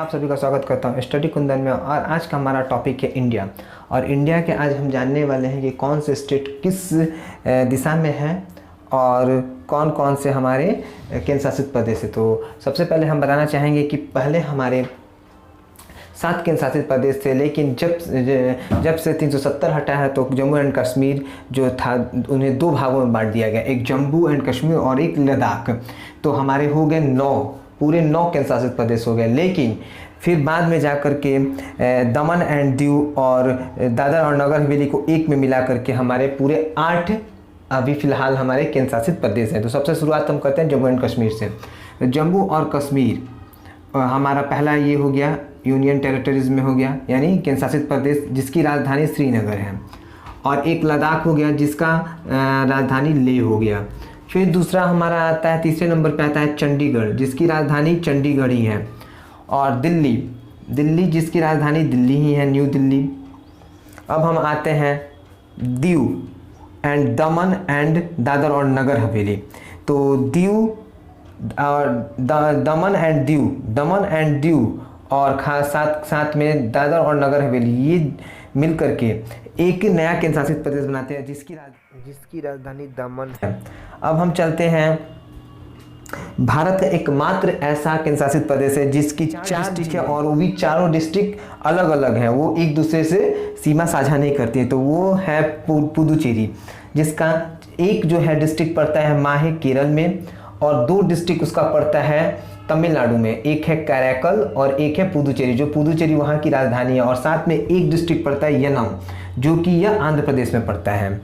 आप सभी का स्वागत करता हूं स्टडी कुंदन में। और आज का हमारा टॉपिक है इंडिया। और इंडिया के आज हम जानने वाले हैं कि कौन से स्टेट किस दिशा में है और कौन कौन से हमारे केंद्र शासित प्रदेश है। तो सबसे पहले हम बताना चाहेंगे कि पहले हमारे 7 केंद्र शासित प्रदेश थे, लेकिन जब से 370 हटा है तो जम्मू एंड कश्मीर जो था उन्हें 2 भागों में बांट दिया गया, एक जम्मू एंड कश्मीर और एक लद्दाख। तो हमारे हो गए 9, पूरे 9 केंद्र शासित प्रदेश हो गए। लेकिन फिर बाद में जा कर के दमन एंड दीव और दादर और नगर हवेली को एक में मिला करके हमारे पूरे 8 अभी फ़िलहाल हमारे केंद्र शासित प्रदेश हैं। तो सबसे शुरुआत हम करते हैं जम्मू एंड कश्मीर से। जम्मू और कश्मीर हमारा पहला ये हो गया, यूनियन टेरिटरीज में हो गया, यानी केंद्र शासित प्रदेश जिसकी राजधानी श्रीनगर है। और एक लद्दाख हो गया जिसका राजधानी लेह हो गया। फिर दूसरा हमारा आता है, तीसरे नंबर पे आता है चंडीगढ़ जिसकी राजधानी चंडीगढ़ ही है। और दिल्ली जिसकी राजधानी दिल्ली ही है, न्यू दिल्ली। अब हम आते हैं Diu and Daman and Dadar और नगर हवेली। तो दीव और दमन एंड दीव और खास साथ में दादर और नगर हवेली, ये मिल करके एक नया केंद्र शासित प्रदेश बनाते हैं जिसकी राजधानी दमन है। अब हम चलते हैं, भारत का एकमात्र ऐसा केंद्र शासित प्रदेश है जिसकी 4 डिस्ट्रिक्ट है और वो भी चारों डिस्ट्रिक्ट अलग अलग हैं, वो एक दूसरे से सीमा साझा नहीं करती है। तो वो है पुदुचेरी, जिसका एक जो है डिस्ट्रिक्ट पड़ता है माहे केरल में और 2 डिस्ट्रिक्ट उसका पड़ता है तमिलनाडु में, एक है कैरेकल और एक है पुदुचेरी, जो पुदुचेरी वहाँ की राजधानी है। और साथ में एक डिस्ट्रिक्ट पड़ता है यनम, जो कि यह आंध्र प्रदेश में पड़ता है।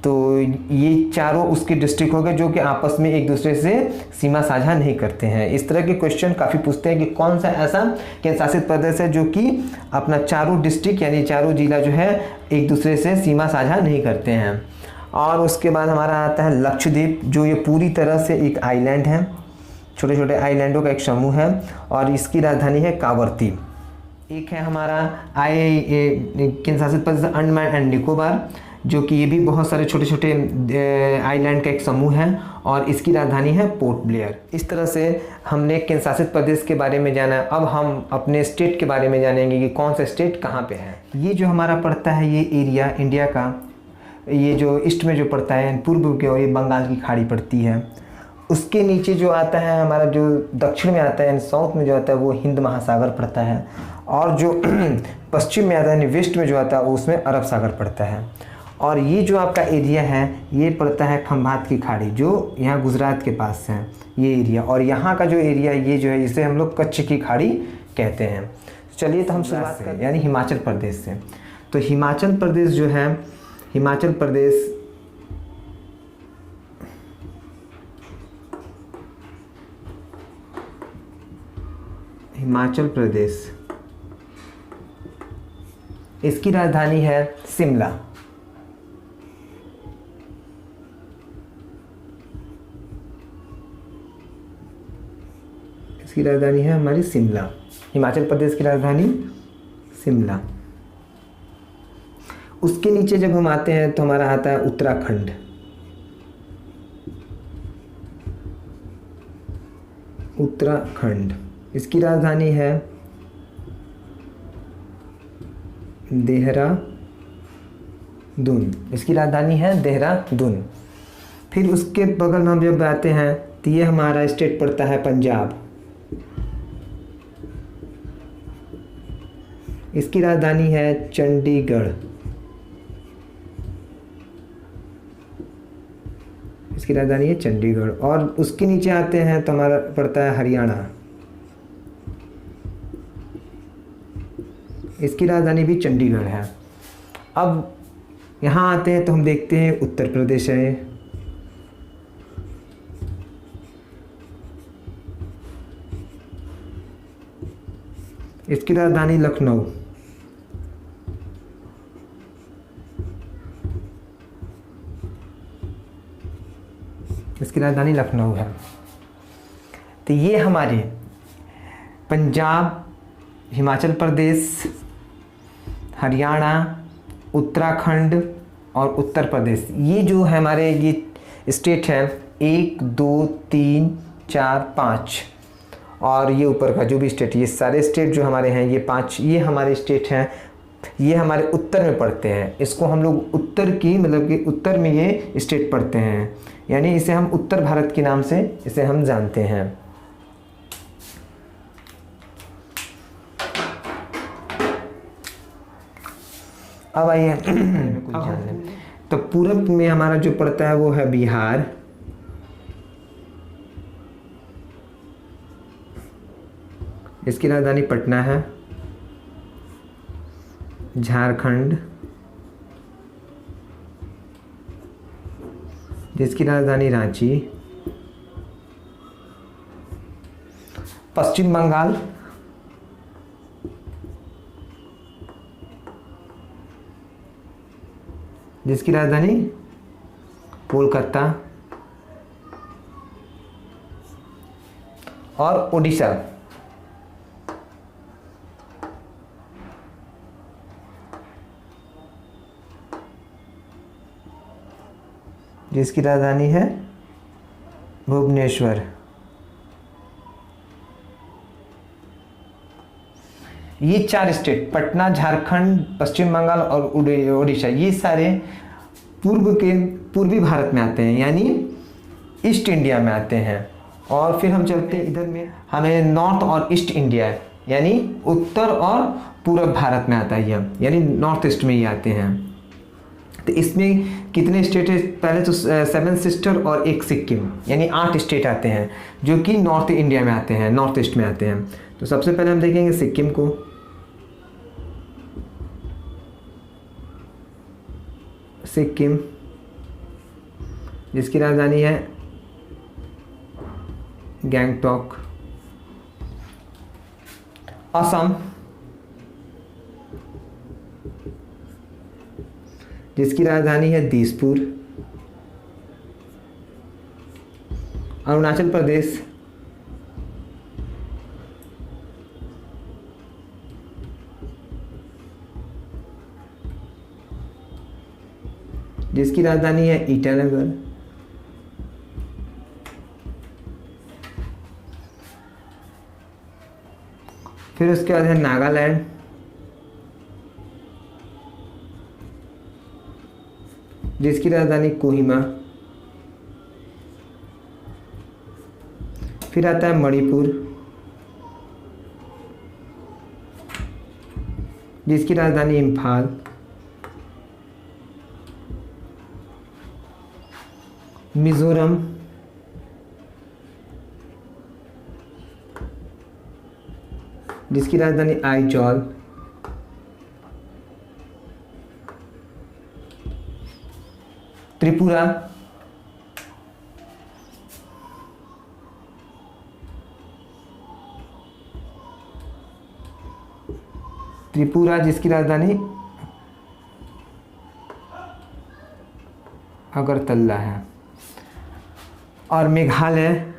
तो ये चारों उसके डिस्ट्रिक्ट हो गए जो कि आपस में एक दूसरे से सीमा साझा नहीं करते हैं। इस तरह के क्वेश्चन काफ़ी पूछते हैं कि कौन सा ऐसा केंद्र शासित प्रदेश है जो कि अपना चारों डिस्ट्रिक्ट यानी चारों जिला जो है एक दूसरे से सीमा साझा नहीं करते हैं। और उसके बाद हमारा आता है लक्षद्वीप, जो ये पूरी तरह से एक आइलैंड है, छोटे छोटे आइलैंडों का एक समूह है और इसकी राजधानी है कावरती। एक है हमारा केंद्र शासित प्रदेश अंडमान एंड निकोबार, जो कि ये भी बहुत सारे छोटे छोटे आइलैंड का एक समूह है और इसकी राजधानी है पोर्ट ब्लेयर। इस तरह से हमने केंद्र शासित प्रदेश के बारे में जाना। अब हम अपने स्टेट के बारे में जानेंगे कि कौन सा स्टेट कहाँ पे है। ये जो हमारा पड़ता है ये एरिया इंडिया का, ये जो ईस्ट में जो पड़ता है पूर्व के, और ये बंगाल की खाड़ी पड़ती है। उसके नीचे जो आता है हमारा, जो दक्षिण में आता है साउथ में जो आता है वो हिंद महासागर पड़ता है। और जो पश्चिम में आता है वेस्ट में जो आता है उसमें अरब सागर पड़ता है। और ये जो आपका एरिया है ये पड़ता है खंभात की खाड़ी, जो यहाँ गुजरात के पास है ये एरिया। और यहाँ का जो एरिया ये जो है इसे हम लोग कच्छ की खाड़ी कहते हैं। चलिए तो हम शुरुआत करें यानी हिमाचल प्रदेश से। तो हिमाचल प्रदेश जो है, हिमाचल प्रदेश इसकी राजधानी है शिमला। इसकी राजधानी है हमारी शिमला, हिमाचल प्रदेश की राजधानी शिमला। उसके नीचे जब हम आते हैं तो हमारा आता है उत्तराखंड। इसकी राजधानी है देहरादून। फिर उसके बगल में हम जब आते हैं तो ये हमारा स्टेट पड़ता है पंजाब। इसकी राजधानी है चंडीगढ़। और उसके नीचे आते हैं तो हमारा पड़ता है हरियाणा। इसकी राजधानी भी चंडीगढ़ है। अब यहाँ आते हैं तो हम देखते हैं उत्तर प्रदेश है। इसकी राजधानी लखनऊ। है। तो ये हमारे पंजाब, हिमाचल प्रदेश, हरियाणा, उत्तराखंड और उत्तर प्रदेश, ये जो है हमारे ये स्टेट है 1 2 3 4 5, और ये ऊपर का जो भी स्टेट, ये सारे स्टेट जो हमारे हैं, ये 5 ये हमारे स्टेट हैं, ये हमारे उत्तर में पड़ते हैं। इसको हम लोग उत्तर की मतलब कि उत्तर में ये स्टेट पड़ते हैं, यानी इसे हम उत्तर भारत के नाम से इसे हम जानते हैं। अब आइए कुछ जान लें। तो पूरब में हमारा जो पड़ता है वो है बिहार, इसकी राजधानी पटना है। झारखंड, जिसकी राजधानी रांची। पश्चिम बंगाल, जिसकी राजधानी कोलकाता। और उड़ीसा, जिसकी राजधानी है भुवनेश्वर। ये 4 स्टेट पटना, झारखंड, पश्चिम बंगाल और उड़ीसा, ये सारे पूर्वी भारत में आते हैं, यानी ईस्ट इंडिया में आते हैं। और फिर हम चलते हैं इधर में, हमें नॉर्थ और ईस्ट इंडिया, यानी उत्तर और पूर्व भारत में आता है यह, यानी नॉर्थ ईस्ट में ही आते हैं। तो इसमें कितने स्टेट है? पहले तो 7 सिस्टर और 1 सिक्किम, यानी 8 स्टेट आते हैं जो कि नॉर्थ इंडिया में आते हैं, नॉर्थ ईस्ट में आते हैं। तो सबसे पहले हम देखेंगे सिक्किम को। सिक्किम, जिसकी राजधानी है गैंगटॉक। असम, जिसकी राजधानी है दिसपुर। अरुणाचल प्रदेश, जिसकी राजधानी है ईटानगर। फिर उसके बाद है नागालैंड, जिसकी राजधानी कोहिमा। फिर आता है मणिपुर, जिसकी राजधानी इम्फाल। मिजोरम, जिसकी राजधानी आइजॉल। त्रिपुरा, जिसकी राजधानी अगरतला है। और मेघालय,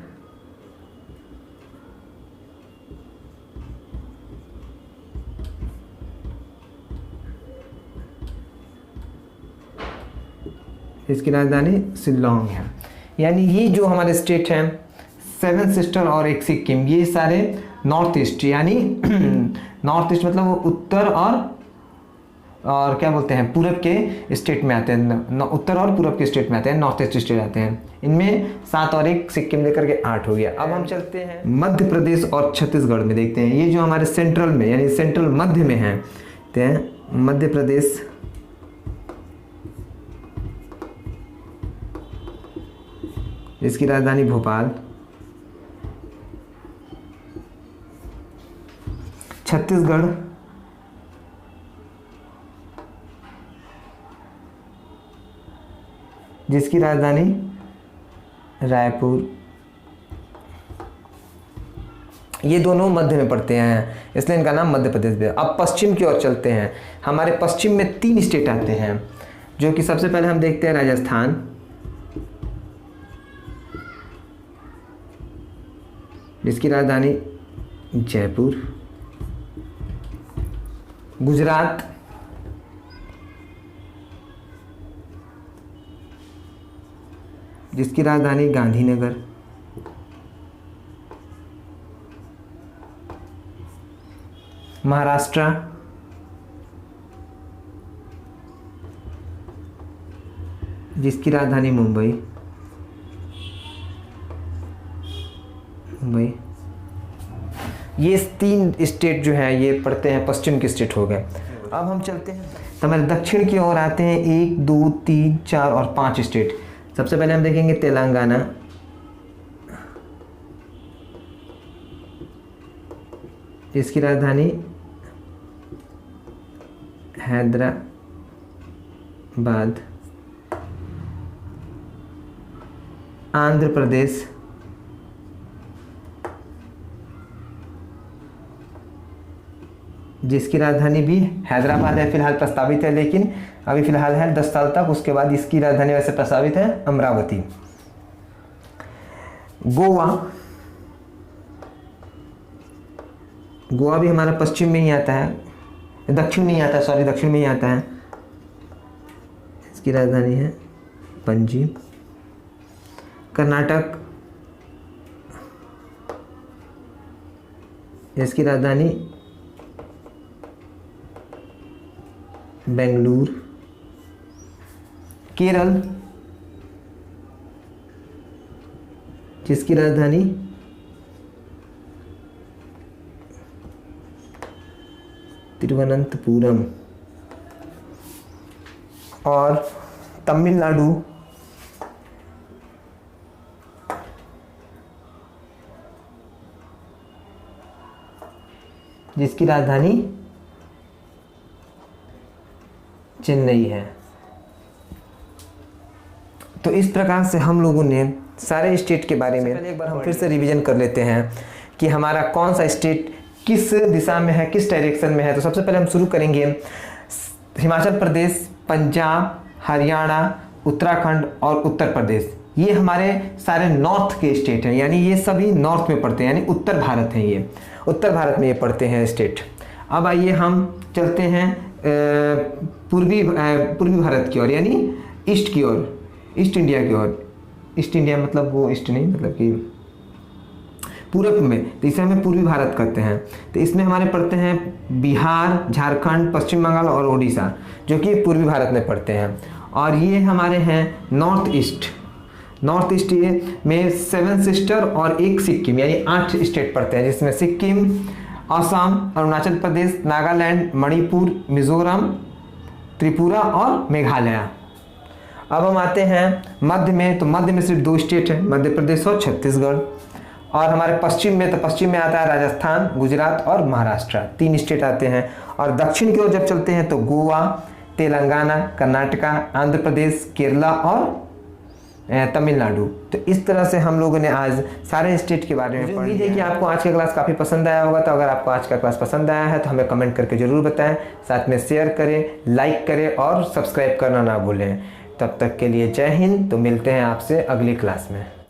इसकी राजधानी शिल्लोंग है। यानी ये जो हमारे स्टेट हैं 7 सिस्टर और 1 सिक्किम, ये सारे नॉर्थ ईस्ट, यानी नॉर्थ ईस्ट मतलब वो उत्तर और क्या बोलते हैं पूरब के स्टेट में आते हैं, उत्तर और पूरब के स्टेट में आते हैं, नॉर्थ ईस्ट स्टेट आते हैं। इनमें 7 और 1 सिक्किम लेकर के 8 हो गया। अब हम चलते हैं मध्य प्रदेश और छत्तीसगढ़ में, देखते हैं ये जो हमारे सेंट्रल में यानी सेंट्रल मध्य में हैं। तो मध्य प्रदेश, जिसकी राजधानी भोपाल। छत्तीसगढ़, जिसकी राजधानी रायपुर। ये दोनों मध्य में पड़ते हैं, इसलिए इनका नाम मध्य प्रदेश है। अब पश्चिम की ओर चलते हैं। हमारे पश्चिम में 3 स्टेट आते हैं, जो कि सबसे पहले हम देखते हैं राजस्थान, जिसकी राजधानी जयपुर। गुजरात, जिसकी राजधानी गांधीनगर। महाराष्ट्र, जिसकी राजधानी मुंबई, ये 3 स्टेट जो है ये पड़ते हैं पश्चिम के स्टेट हो गए। अब हम चलते हैं तो हमारे दक्षिण की ओर आते हैं 1 2 3 4 और 5 स्टेट। सबसे पहले हम देखेंगे तेलंगाना, जिसकी राजधानी हैदराबाद। आंध्र प्रदेश, जिसकी राजधानी भी हैदराबाद है, फिलहाल प्रस्तावित है, लेकिन अभी फिलहाल है 10 साल तक, उसके बाद इसकी राजधानी वैसे प्रस्तावित है अमरावती। गोवा, गोवा भी हमारा पश्चिम में ही आता है, दक्षिण में ही आता है, सॉरी दक्षिण में ही आता है, इसकी राजधानी है पणजी। कर्नाटक, इसकी राजधानी बेंगलुरु। केरल, जिसकी राजधानी तिरुवनंतपुरम। और तमिलनाडु, जिसकी राजधानी चेन्नई है। तो इस प्रकार से हम लोगों ने सारे स्टेट के बारे में एक बार हम फिर से रिवीजन कर लेते हैं कि हमारा कौन सा स्टेट किस दिशा में है, किस डायरेक्शन में है। तो सबसे पहले हम शुरू करेंगे हिमाचल प्रदेश, पंजाब, हरियाणा, उत्तराखंड और उत्तर प्रदेश। ये हमारे सारे नॉर्थ के स्टेट हैं, यानी ये सभी नॉर्थ में पड़ते हैं, यानी उत्तर भारत हैं, ये उत्तर भारत में ये पड़ते हैं स्टेट। अब आइए हम चलते हैं पूर्वी भारत की ओर, यानी ईस्ट की ओर, ईस्ट इंडिया की ओर। ईस्ट इंडिया मतलब वो ईस्ट नहीं, मतलब कि पूरब में, तो इसे हमें पूर्वी भारत कहते हैं। तो इसमें हमारे पड़ते हैं बिहार, झारखंड, पश्चिम बंगाल और उड़ीसा, जो कि पूर्वी भारत में पड़ते हैं। और ये हमारे हैं नॉर्थ ईस्ट। नॉर्थ ईस्ट में 7 सिस्टर और 1 सिक्किम, यानी 8 स्टेट पड़ते हैं, जिसमें सिक्किम, असम, अरुणाचल प्रदेश, नागालैंड, मणिपुर, मिजोरम, त्रिपुरा और मेघालय। अब हम आते हैं मध्य में, तो मध्य में सिर्फ 2 स्टेट हैं, मध्य प्रदेश और छत्तीसगढ़। और हमारे पश्चिम में, तो पश्चिम में आता है राजस्थान, गुजरात और महाराष्ट्र, 3 स्टेट आते हैं। और दक्षिण की ओर जब चलते हैं तो गोवा, तेलंगाना, कर्नाटका, आंध्र प्रदेश, केरला और तमिलनाडु। तो इस तरह से हम लोगों ने आज सारे स्टेट के बारे में पढ़ लिया। कि आपको आज का क्लास काफ़ी पसंद आया होगा। तो अगर आपको आज का क्लास पसंद आया है तो हमें कमेंट करके ज़रूर बताएं, साथ में शेयर करें, लाइक करें और सब्सक्राइब करना ना भूलें। तब तक के लिए जय हिंद। तो मिलते हैं आपसे अगली क्लास में।